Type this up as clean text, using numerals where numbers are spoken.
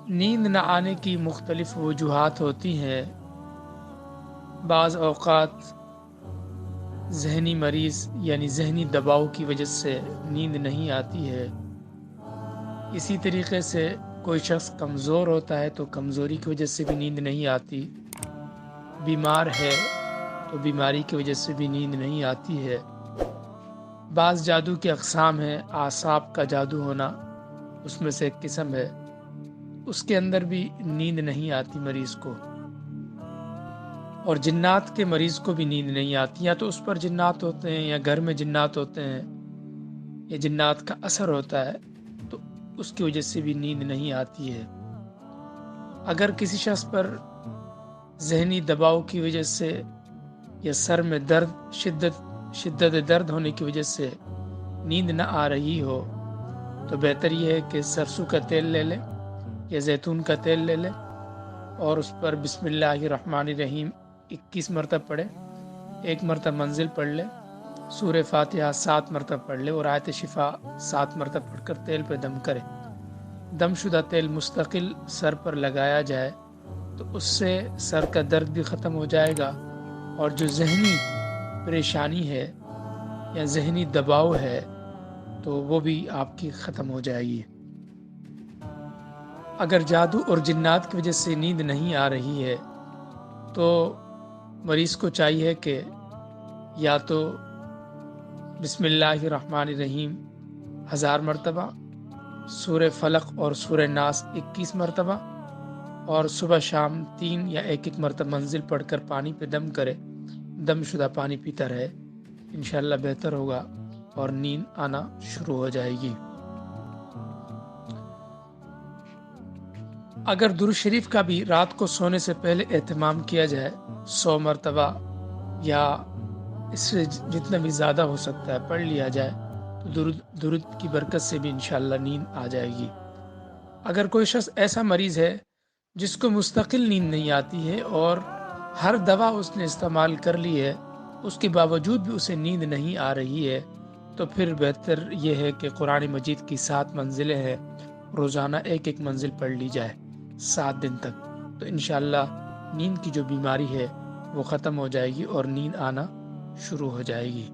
نیند نہ آنے کی مختلف وجوہات ہوتی ہیں۔ بعض اوقات ذہنی مریض یعنی ذہنی دباؤ کی وجہ سے نیند نہیں آتی ہے۔ اسی طریقے سے کوئی شخص کمزور ہوتا ہے تو کمزوری کی وجہ سے بھی نیند نہیں آتی، بیمار ہے تو بیماری کی وجہ سے بھی نیند نہیں آتی ہے۔ بعض جادو کی اقسام ہیں، اعصاب کا جادو ہونا اس میں سے ایک قسم ہے، اس کے اندر بھی نیند نہیں آتی مریض کو۔ اور جنات کے مریض کو بھی نیند نہیں آتی، یا تو اس پر جنات ہوتے ہیں یا گھر میں جنات ہوتے ہیں یا جنات کا اثر ہوتا ہے تو اس کی وجہ سے بھی نیند نہیں آتی ہے۔ اگر کسی شخص پر ذہنی دباؤ کی وجہ سے یا سر میں شدت درد ہونے کی وجہ سے نیند نہ آ رہی ہو تو بہتر یہ ہے کہ سرسوں کا تیل لے لے یا زیتون کا تیل لے لے اور اس پر بسم اللہ الرحمن الرحیم 21 مرتبہ پڑھے، 1 مرتبہ منزل پڑھ لے، سورہ فاتحہ 7 مرتبہ پڑھ لے اور آیت شفا 7 مرتبہ پڑھ کر تیل پہ دم کرے۔ دم شدہ تیل مستقل سر پر لگایا جائے تو اس سے سر کا درد بھی ختم ہو جائے گا اور جو ذہنی پریشانی ہے یا ذہنی دباؤ ہے تو وہ بھی آپ کی ختم ہو جائے گی۔ اگر جادو اور جنات کی وجہ سے نیند نہیں آ رہی ہے تو مریض کو چاہیے کہ یا تو بسم اللہ الرحمن الرحیم 1000 مرتبہ، سورہ فلق اور سورہ ناس 21 مرتبہ اور صبح شام 3 یا 1 مرتبہ منزل پڑھ کر پانی پہ دم کرے، دم شدہ پانی پیتا رہے، انشاءاللہ بہتر ہوگا اور نیند آنا شروع ہو جائے گی۔ اگر درود شریف کا بھی رات کو سونے سے پہلے اہتمام کیا جائے 100 مرتبہ یا اس سے جتنا بھی زیادہ ہو سکتا ہے پڑھ لیا جائے تو درود کی برکت سے بھی انشاءاللہ نیند آ جائے گی۔ اگر کوئی شخص ایسا مریض ہے جس کو مستقل نیند نہیں آتی ہے اور ہر دوا اس نے استعمال کر لی ہے، اس کے باوجود بھی اسے نیند نہیں آ رہی ہے، تو پھر بہتر یہ ہے کہ قرآن مجید کی 7 منزلیں ہیں، روزانہ 1 منزل پڑھ لی جائے 7 دن تک، تو انشاءاللہ نیند کی جو بیماری ہے وہ ختم ہو جائے گی اور نیند آنا شروع ہو جائے گی۔